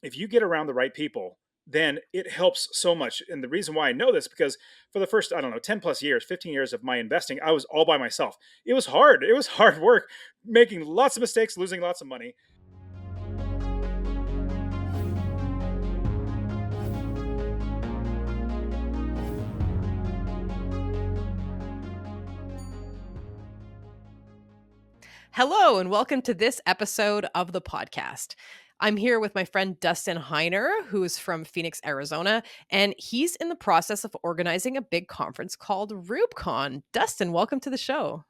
if you get around the right people, then it helps so much. And the reason why I know this, because for the first, I don't know, 10 plus years, 15 years of my investing, I was all by myself. It was hard. It was hard work, making lots of mistakes, losing lots of money. Hello, and welcome to this episode of the podcast. I'm here with my friend Dustin Heiner, who is from Phoenix, Arizona, and he's in the process of organizing a big conference called Rewbcon. Dustin, welcome to the show.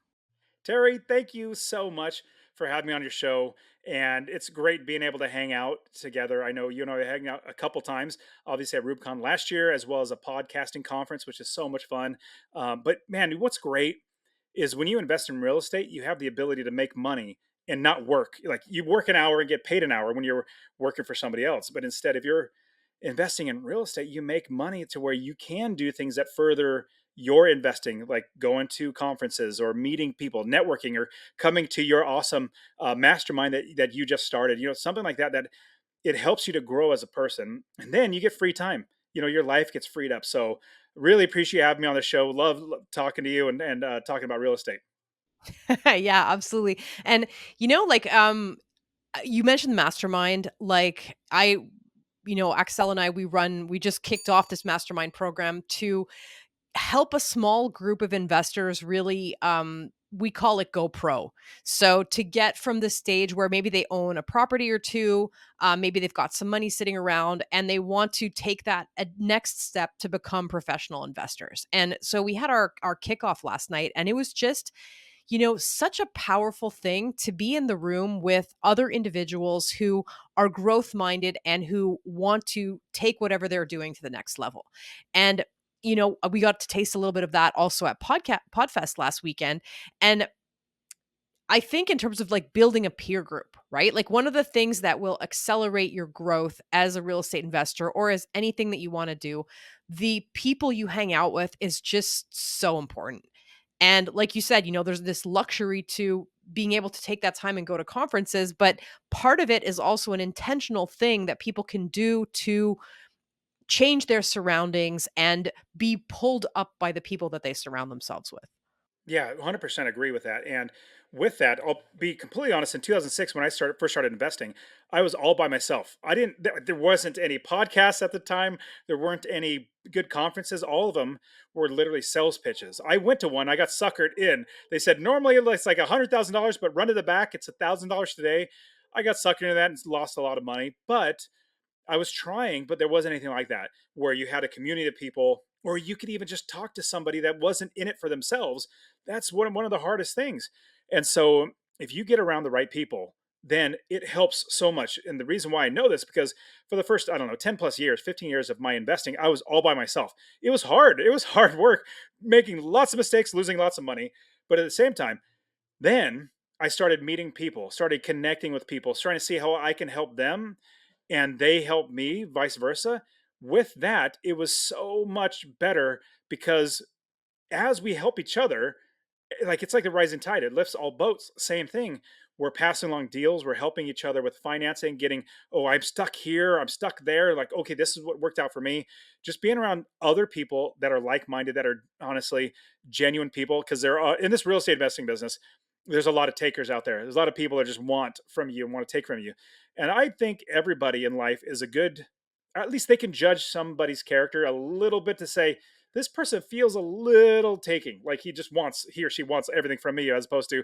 Terry, thank you so much for having me on your show. And it's great being able to hang out together. I know you and I hang out a couple times, obviously at Rewbcon last year, as well as a podcasting conference, which is so much fun. But man, what's great is when you invest in real estate, you have the ability to make money and not work. Like you work an hour and get paid an hour when you're working for somebody else. But instead, if you're investing in real estate, you make money to where you can do things that further your investing, like going to conferences or meeting people, networking, or coming to your awesome mastermind that you just started. Something like that. That it helps you to grow as a person, and then you get free time. Your life gets freed up. So really appreciate you having me on the show. Love talking to you and talking about real estate. Yeah, absolutely. And you mentioned the mastermind. Axel and I, we just kicked off this mastermind program to help a small group of investors really we call it go pro. So to get from the stage where maybe they own a property or two, maybe they've got some money sitting around and they want to take that a next step to become professional investors. And so we had our kickoff last night, and it was just such a powerful thing to be in the room with other individuals who are growth minded and who want to take whatever they're doing to the next level. And we got to taste a little bit of that also at Podfest last weekend. And I think in terms of like building a peer group, right? Like one of the things that will accelerate your growth as a real estate investor or as anything that you want to do, the people you hang out with is just so important. And like you said, there's this luxury to being able to take that time and go to conferences, but part of it is also an intentional thing that people can do to change their surroundings and be pulled up by the people that they surround themselves with. Yeah, 100% agree with that. And with that, I'll be completely honest. In 2006, when I first started investing, I was all by myself. I didn't. There wasn't any podcasts at the time. There weren't any good conferences. All of them were literally sales pitches. I went to one. I got suckered in. They said normally it's like $100,000, but run to the back, it's $1,000 today. I got suckered into that and lost a lot of money. But I was trying, but there wasn't anything like that where you had a community of people, or you could even just talk to somebody that wasn't in it for themselves. That's one of the hardest things. And so, if you get around the right people, then it helps so much. And the reason why I know this, because for the first, I don't know, 10 plus years, 15 years of my investing, I was all by myself. It was hard. It was hard work, making lots of mistakes, losing lots of money. But at the same time, then I started meeting people, started connecting with people, starting to see how I can help them and they helped me, vice versa. With that, it was so much better because as we help each other, like it's like the rising tide, it lifts all boats. Same thing. We're passing along deals, we're helping each other with financing, getting, oh, I'm stuck here, I'm stuck there. Like, okay, this is what worked out for me. Just being around other people that are like minded, that are honestly genuine people, because there are in this real estate investing business, there's a lot of takers out there. There's a lot of people that just want from you and want to take from you. And I think everybody in life is a good, at least they can judge somebody's character a little bit to say, this person feels a little taking, like he or she wants everything from me, as opposed to,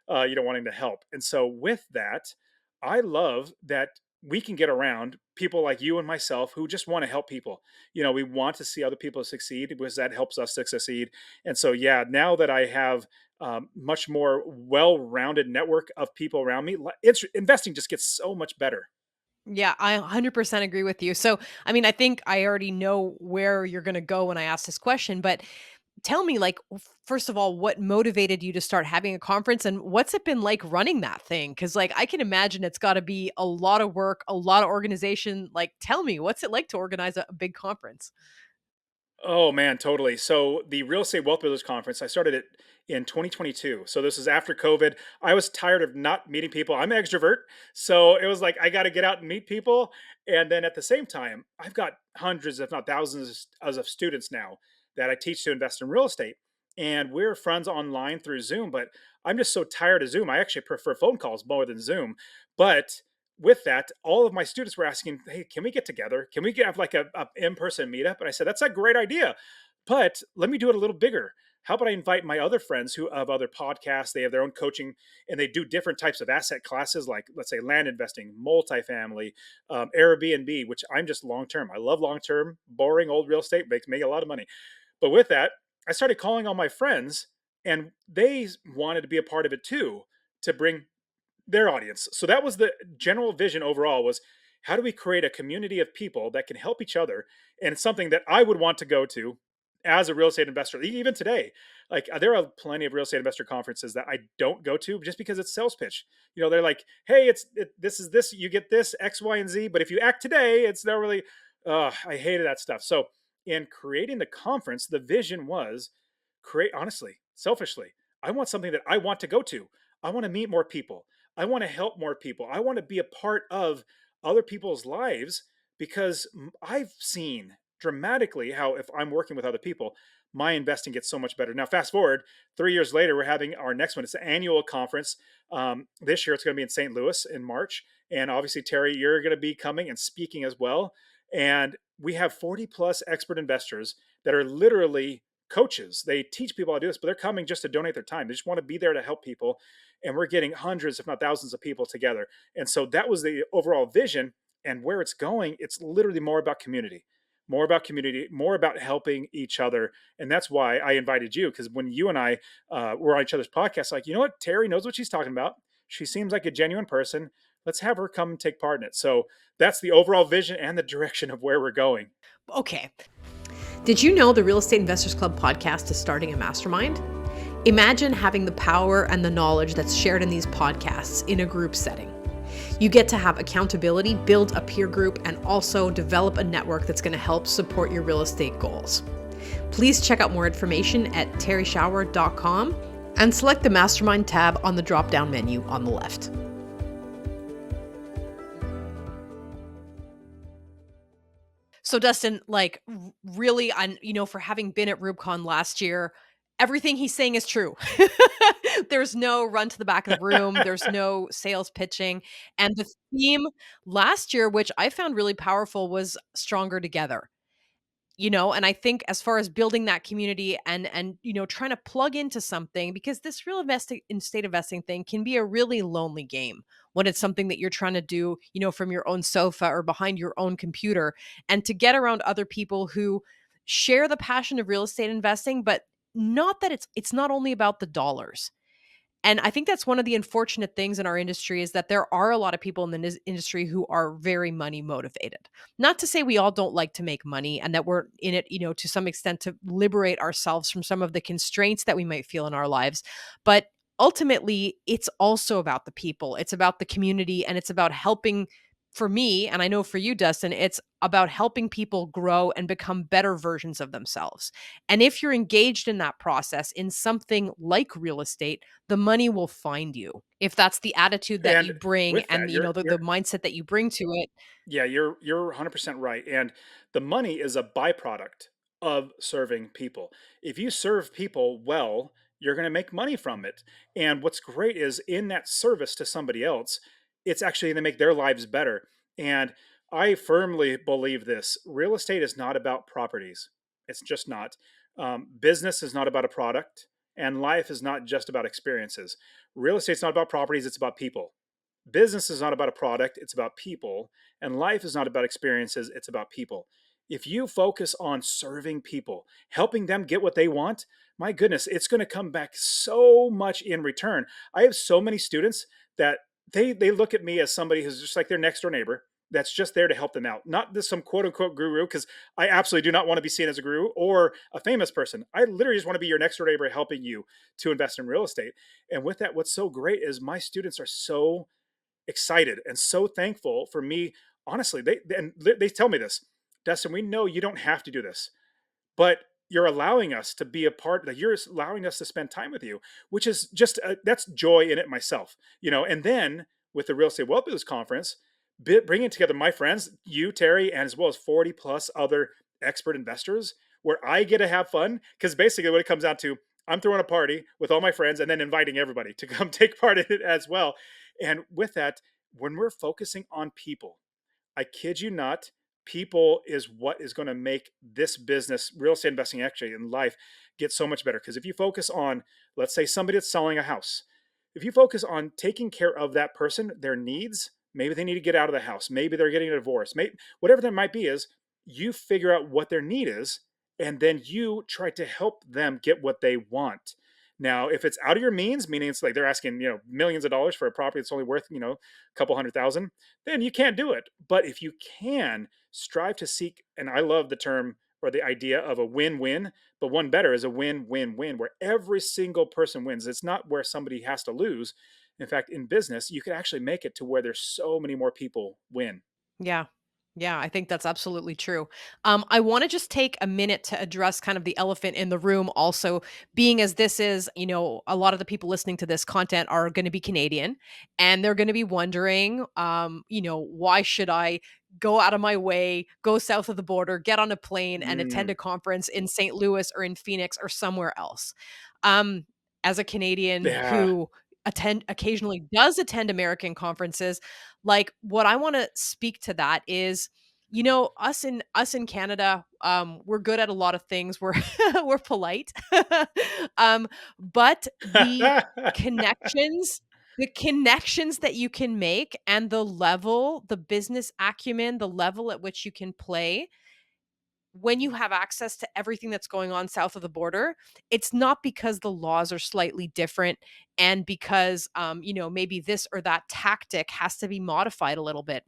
wanting to help. And so with that, I love that we can get around people like you and myself who just want to help people. We want to see other people succeed because that helps us to succeed. And so, yeah, now that I have much more well-rounded network of people around me, investing just gets so much better. Yeah, I 100% agree with you. So, I mean, I think I already know where you're going to go when I ask this question, but tell me, like, first of all, what motivated you to start having a conference and what's it been like running that thing? Cause, like, I can imagine it's got to be a lot of work, a lot of organization. Like, tell me, what's it like to organize a big conference? Oh man, totally. So the Real Estate Wealth Builders Conference, I started it in 2022. So this is after COVID. I was tired of not meeting people. I'm an extrovert, so it was like I got to get out and meet people. And then at the same time, I've got hundreds, if not thousands, of students now that I teach to invest in real estate. And we're friends online through Zoom, but I'm just so tired of Zoom. I actually prefer phone calls more than Zoom. But with that, all of my students were asking, "Hey, can we get together? Can we have like a in-person meetup?" And I said, "That's a great idea, but let me do it a little bigger. How about I invite my other friends who have other podcasts? They have their own coaching, and they do different types of asset classes, like let's say land investing, multifamily, Airbnb, which I'm just long term. I love long term, boring old real estate makes me a lot of money. But with that, I started calling all my friends, and they wanted to be a part of it too, to bring their audience. So that was the general vision overall, was how do we create a community of people that can help each other? And it's something that I would want to go to as a real estate investor. Even today, like there are plenty of real estate investor conferences that I don't go to just because it's sales pitch. They're like, "Hey, this is this, you get this X, Y, and Z, but if you act today, it's not really." I hated that stuff. So in creating the conference, the vision was create, honestly, selfishly, I want something that I want to go to. I want to meet more people. I want to help more people. I want to be a part of other people's lives, because I've seen dramatically how if I'm working with other people, my investing gets so much better. Now, fast forward 3 years later, we're having our next one. It's an annual conference. This year, it's going to be in St. Louis in March. And obviously, Terry, you're going to be coming and speaking as well. And we have 40 plus expert investors that are literally coaches. They teach people how to do this, but they're coming just to donate their time. They just want to be there to help people. And we're getting hundreds, if not thousands of people together. And so that was the overall vision. And where it's going, it's literally more about community, more about community, more about helping each other. And that's why I invited you, because when you and I were on each other's podcast, like, you know what? Terry knows what she's talking about. She seems like a genuine person. Let's have her come and take part in it. So that's the overall vision and the direction of where we're going. Okay. Did you know the Real Estate Investors Club podcast is starting a mastermind? Imagine having the power and the knowledge that's shared in these podcasts in a group setting. You get to have accountability, build a peer group, and also develop a network that's going to help support your real estate goals. Please check out more information at terrieshower.com and select the Mastermind tab on the drop-down menu on the left. So Dustin, like really, for having been at Rewbcon last year, everything he's saying is true. There's no run to the back of the room. There's no sales pitching. And the theme last year, which I found really powerful, was stronger together. And I think as far as building that community and trying to plug into something, because this real estate investing thing can be a really lonely game when it's something that you're trying to do, from your own sofa or behind your own computer, and to get around other people who share the passion of real estate investing, but not that it's not only about the dollars. And I think that's one of the unfortunate things in our industry, is that there are a lot of people in the industry who are very money motivated. Not to say we all don't like to make money and that we're in it, to some extent to liberate ourselves from some of the constraints that we might feel in our lives. But ultimately, it's also about the people, it's about the community, and it's about helping. For me, and I know for you, Dustin, it's about helping people grow and become better versions of themselves. And if you're engaged in that process in something like real estate, the money will find you. If that's the attitude that you And bring with and, that, you're the mindset that you bring to it. yeah, you're 100% right. And the money is a byproduct of serving people. If you serve people well, you're going to make money from it. And what's great is in that service to somebody else, it's actually going to make their lives better. And I firmly believe this: real estate is not about properties. It's just not. Business is not about a product, and life is not just about experiences. Real estate's not about properties, it's about people. Business is not about a product, it's about people. And life is not about experiences, it's about people. If you focus on serving people, helping them get what they want, my goodness, it's going to come back so much in return. I have so many students that they look at me as somebody who's just like their next door neighbor that's just there to help them out. Not this some quote unquote guru, because I absolutely do not want to be seen as a guru or a famous person. I literally just want to be your next door neighbor helping you to invest in real estate. And with that, what's so great is my students are so excited and so thankful for me. Honestly, they tell me this: Dustin, we know you don't have to do this, but you're allowing us to be a part, that you're allowing us to spend time with you, which is just that's joy in it myself, and then with the real estate wealth business conference, bringing together my friends, you, Terry, and as well as 40 plus other expert investors, where I get to have fun, because basically what it comes down to, I'm throwing a party with all my friends and then inviting everybody to come take part in it as well. And with that, when we're focusing on people, I kid you not, people is what is going to make this business, real estate investing actually in life, get so much better. Because if you focus on, let's say, somebody that's selling a house, if you focus on taking care of that person, their needs, maybe they need to get out of the house, maybe they're getting a divorce, maybe whatever that might be, is you figure out what their need is, and then you try to help them get what they want. Now, if it's out of your means, meaning it's like they're asking, millions of dollars for a property that's only worth, a couple hundred thousand, then you can't do it. But if you can strive to seek, and I love the term or the idea of a win win, but one better is a win win win, where every single person wins. It's not where somebody has to lose. In fact, in business, you can actually make it to where there's so many more people win. Yeah. Yeah, I think that's absolutely true. I want to just take a minute to address kind of the elephant in the room also, being as this is, a lot of the people listening to this content are going to be Canadian and they're going to be wondering, why should I go out of my way, go south of the border, get on a plane and attend Mm, a conference in St. Louis or in Phoenix or somewhere else? Um, as a Canadian yeah. who occasionally does attend American conferences, like, what I wanna speak to that is, us in Canada, we're good at a lot of things. We're we're polite. Um, but connections the connections that you can make and the business acumen, the level at which you can play when you have access to everything that's going on south of the border, it's not because the laws are slightly different and because, maybe this or that tactic has to be modified a little bit.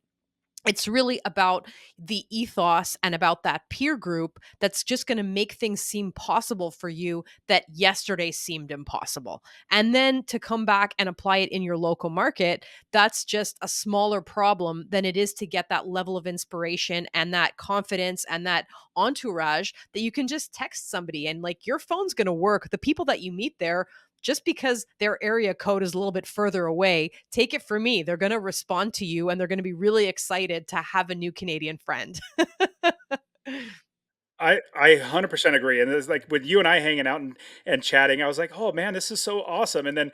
It's really about the ethos and about that peer group that's just going to make things seem possible for you that yesterday seemed impossible. And then to come back and apply it in your local market, that's just a smaller problem than it is to get that level of inspiration and that confidence and that entourage that you can just text somebody and like your phone's going to work. The people that you meet there, just because their area code is a little bit further away, take it from me, they're going to respond to you and they're going to be really excited to have a new Canadian friend. I 100% agree. And it's like with you and I hanging out and chatting, I was like, oh man, this is so awesome. And then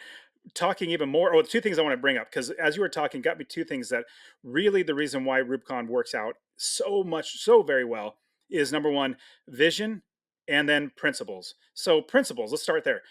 talking even more. Oh, two things I want to bring up, because as you were talking, got me two things that really the reason why Rubicon works out so much, so very well, is number one, vision, and then principles. So, principles, let's start there.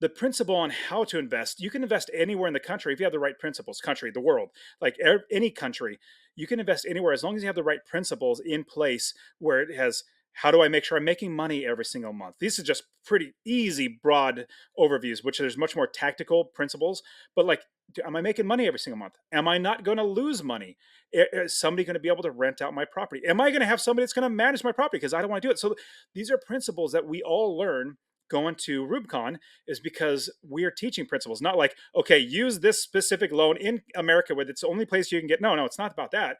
The principle on how to invest, you can invest anywhere in the country if you have the right principles. Country, the world, like any country, you can invest anywhere as long as you have the right principles in place, where it has, how do I make sure I'm making money every single month? These are just pretty easy, broad overviews, which there's much more tactical principles. But like, am I making money every single month? Am I not going to lose money? Is somebody going to be able to rent out my property? Am I going to have somebody that's going to manage my property because I don't want to do it? So these are principles that we all learn going to Rubicon, is because we are teaching principles, not like, okay, use this specific loan in America where it's the only place you can get. No, no, it's not about that.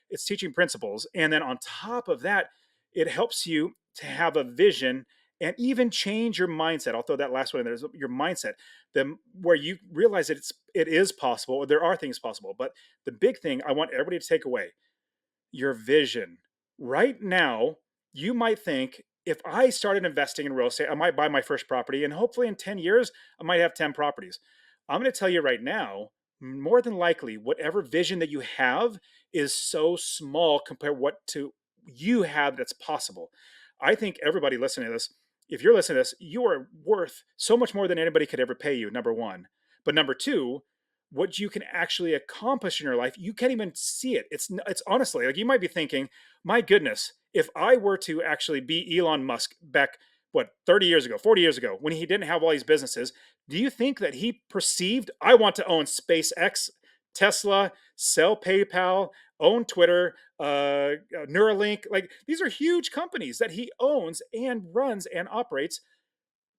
It's teaching principles. And then on top of that, it helps you to have a vision and even change your mindset. I'll throw that last one in there, is your mindset. Then where you realize that it is possible, or there are things possible. But the big thing I want everybody to take away, your vision. Right now, you might think, if I started investing in real estate, I might buy my first property, and hopefully in 10 years, I might have 10 properties. I'm going to tell you right now, more than likely, whatever vision that you have is so small compared what to you have that's possible. I think everybody listening to this, if you're listening to this, you are worth so much more than anybody could ever pay you, number one. But number two, what you can actually accomplish in your life, you can't even see it. It's honestly, like, you might be thinking, my goodness, if I were to actually be Elon Musk back, what, 30 years ago, 40 years ago, when he didn't have all these businesses, do you think that he perceived, I want to own SpaceX, Tesla, sell PayPal, own Twitter, Neuralink? Like, these are huge companies that he owns and runs and operates.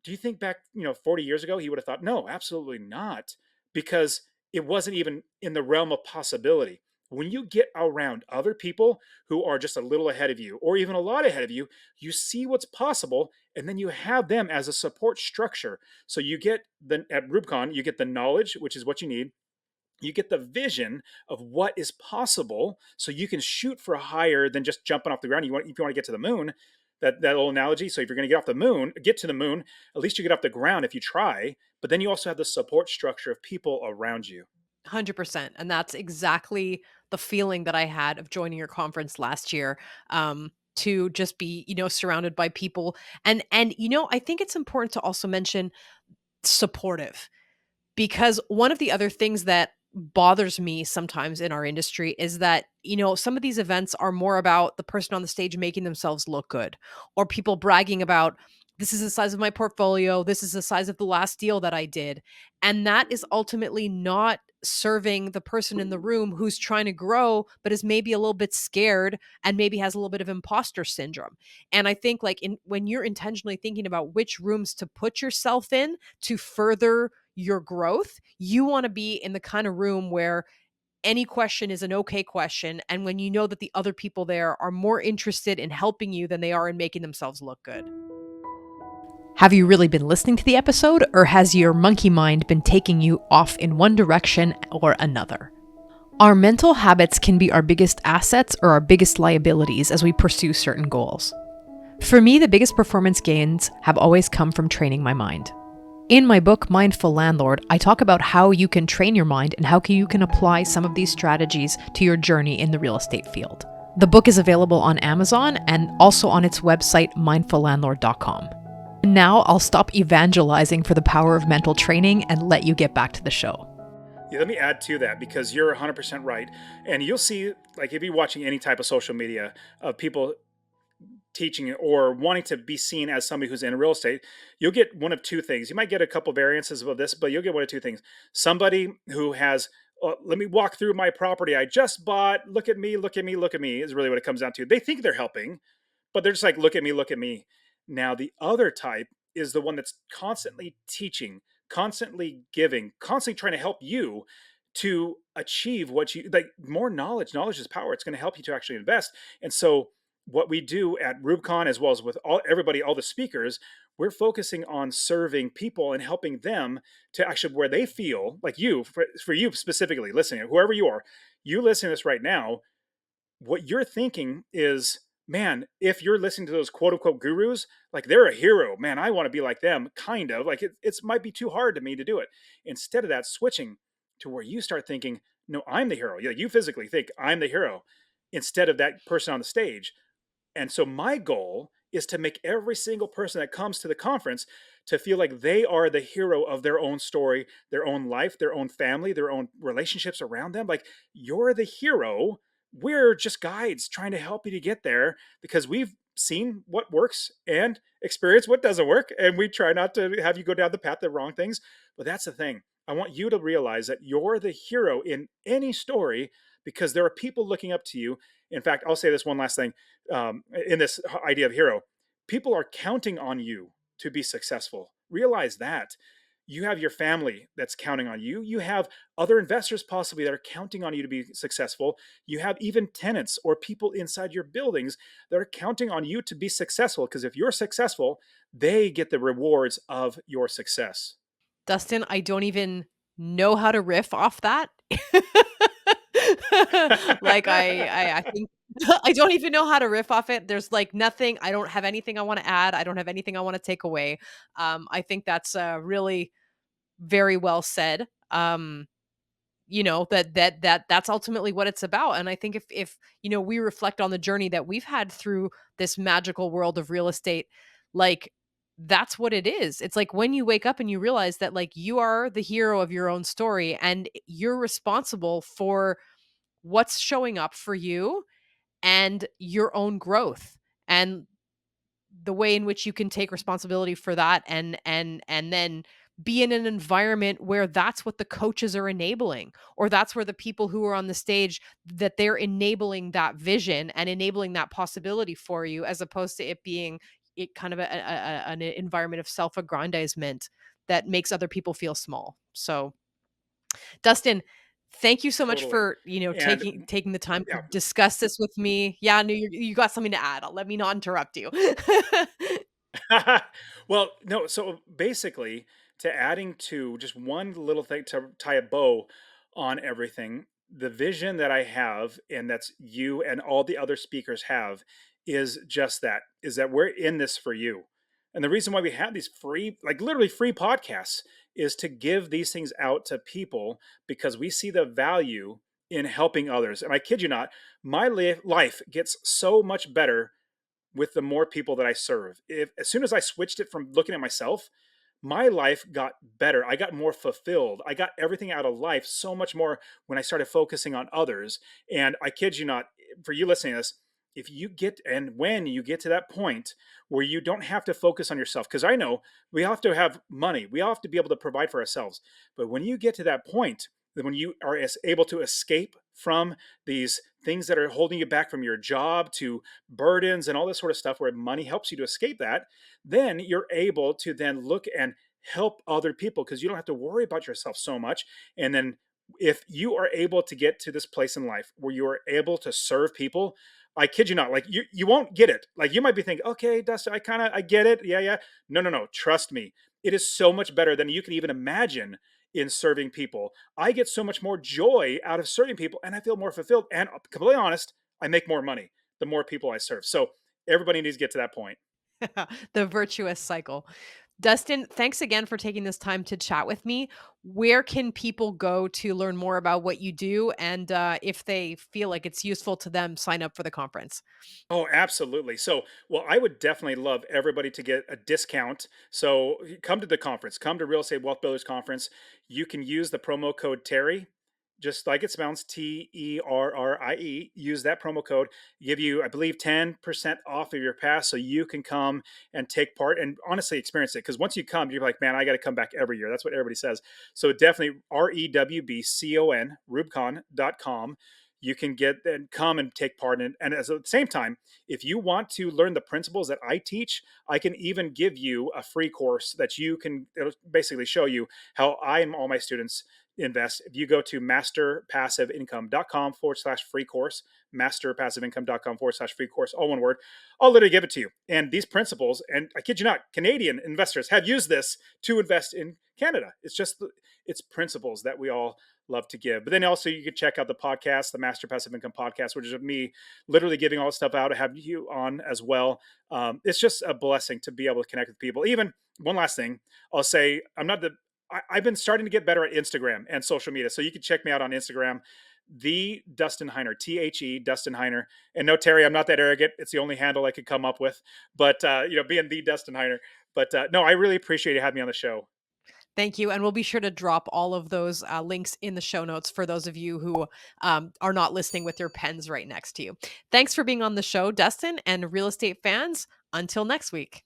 Do you think back, 40 years ago, he would have thought, no, absolutely not, because it wasn't even in the realm of possibility. When you get around other people who are just a little ahead of you or even a lot ahead of you, you see what's possible, and then you have them as a support structure. So you get the at Rubicon, you get the knowledge, which is what you need. You get the vision of what is possible, so you can shoot for higher than just jumping off the ground. If you want to get to the moon, that little analogy. So if you're going to get off the moon, get to the moon, at least you get off the ground if you try. But then you also have the support structure of people around you. 100%. And that's exactly the feeling that I had of joining your conference last year. To just be, surrounded by people. And I think it's important to also mention supportive. Because one of the other things that bothers me sometimes in our industry is that, some of these events are more about the person on the stage making themselves look good, or people bragging about, this is the size of my portfolio, this is the size of the last deal that I did. And that is ultimately not serving the person in the room who's trying to grow, but is maybe a little bit scared and maybe has a little bit of imposter syndrome. And I think like when you're intentionally thinking about which rooms to put yourself in to further your growth, you want to be in the kind of room where any question is an okay question. And when you know that the other people there are more interested in helping you than they are in making themselves look good. Have you really been listening to the episode, or has your monkey mind been taking you off in one direction or another? Our mental habits can be our biggest assets or our biggest liabilities as we pursue certain goals. For me, the biggest performance gains have always come from training my mind. In my book, Mindful Landlord, I talk about how you can train your mind and how you can apply some of these strategies to your journey in the real estate field. The book is available on Amazon and also on its website, mindfullandlord.com. And now I'll stop evangelizing for the power of mental training and let you get back to the show. Yeah, let me add to that because you're 100% right. And you'll see, like, if you're watching any type of social media of people teaching or wanting to be seen as somebody who's in real estate, you'll get one of two things. You might get a couple variances of this, but you'll get one of two things. Somebody who has, let me walk through my property I just bought. Look at me, look at me, look at me is really what it comes down to. They think they're helping, but they're just like, look at me, look at me. Now, the other type is the one that's constantly teaching, constantly giving, constantly trying to help you to achieve what you like. More knowledge. Knowledge is power. It's going to help you to actually invest. And so what we do at Rubicon, as well as with everybody, all the speakers, we're focusing on serving people and helping them to actually where they feel like you, for you specifically, listening, whoever you are, you listening to this right now, what you're thinking is, man, if you're listening to those quote unquote gurus, like they're a hero, man, I want to be like them, kind of like it might be too hard to me to do it. Instead of that, switching to where you start thinking, no, I'm the hero. Yeah, you physically think I'm the hero instead of that person on the stage. And so my goal is to make every single person that comes to the conference to feel like they are the hero of their own story, their own life, their own family, their own relationships around them. Like, you're the hero. We're just guides trying to help you to get there because we've seen what works and experienced what doesn't work. And we try not to have you go down the path of wrong things. But that's the thing. I want you to realize that you're the hero in any story because there are people looking up to you. In fact, I'll say this one last thing, in this idea of hero. People are counting on you to be successful. Realize that. You have your family that's counting on you. You have other investors possibly that are counting on you to be successful. You have even tenants or people inside your buildings that are counting on you to be successful because if you're successful, they get the rewards of your success. Dustin, I don't even know how to riff off that. Like I think I don't even know how to riff off it. There's like nothing. I don't have anything I want to add. I don't have anything I want to take away. I think that's really very well said. That's ultimately what it's about. And I think if we reflect on the journey that we've had through this magical world of real estate, like that's what it is. It's like when you wake up and you realize that like you are the hero of your own story and you're responsible for what's showing up for you and your own growth. And the way in which you can take responsibility for that and then be in an environment where that's what the coaches are enabling, or that's where the people who are on the stage, that they're enabling that vision and enabling that possibility for you, as opposed to it being kind of an environment of self-aggrandizement that makes other people feel small. So Dustin, Thank you so much Totally. for, And taking the time to yeah. discuss this with me. Yeah, no, you got something to add. Let me not interrupt you. Well, no, so basically, to adding to just one little thing to tie a bow on everything, the vision that I have, and that's you and all the other speakers have, is just that, is that we're in this for you. And the reason why we have these free, like literally free podcasts, is to give these things out to people because we see the value in helping others. And I kid you not, my life gets so much better with the more people that I serve. If as soon as I switched it from looking at myself, my life got better. I got more fulfilled. I got everything out of life so much more when I started focusing on others. And I kid you not, for you listening to this, if you get and when you get to that point where you don't have to focus on yourself, because I know we have to have money, we all have to be able to provide for ourselves. But when you get to that point, then when you are able to escape from these things that are holding you back from your job to burdens and all this sort of stuff where money helps you to escape that, then you're able to then look and help other people because you don't have to worry about yourself so much. And then if you are able to get to this place in life where you are able to serve people, I kid you not, like you won't get it. Like you might be thinking, okay, Dustin, I get it. Yeah, yeah. No, no, no. Trust me. It is so much better than you can even imagine in serving people. I get so much more joy out of serving people and I feel more fulfilled. And completely honest, I make more money the more people I serve. So everybody needs to get to that point. The virtuous cycle. Dustin, thanks again for taking this time to chat with me. Where can people go to learn more about what you do? And if they feel like it's useful to them, sign up for the conference. Oh, absolutely. So, well, I would definitely love everybody to get a discount. So, come to the conference, come to Real Estate Wealth Builders Conference. You can use the promo code Terry, just like it sounds, TERRIE. Use that promo code, give you, I believe, 10% off of your pass so you can come and take part and honestly experience it. Because once you come, you're like, man, I got to come back every year. That's what everybody says. So, definitely REWBCON, Rewbcon.com. You can get and come and take part in. And at the same time, if you want to learn the principles that I teach, I can even give you a free course that you can, it'll basically show you how I and all my students invest. If you go to masterpassiveincome.com / free course, masterpassiveincome.com / free course, all one word, I'll literally give it to you. And these principles, and I kid you not, Canadian investors have used this to invest in Canada. It's just, it's principles that we all love to give. But then also you could check out the podcast, the Master Passive Income podcast, which is me literally giving all this stuff out. I have you on as well. It's just a blessing to be able to connect with people. Even one last thing, I'll say I'm not the. I've been starting to get better at Instagram and social media, so you can check me out on Instagram, the Dustin Heiner, Dustin Heiner. And no, Terry, I'm not that arrogant. It's the only handle I could come up with. But being the Dustin Heiner. But no, I really appreciate you having me on the show. Thank you. And we'll be sure to drop all of those links in the show notes for those of you who are not listening with your pens right next to you. Thanks for being on the show, Dustin, and real estate fans. Until next week.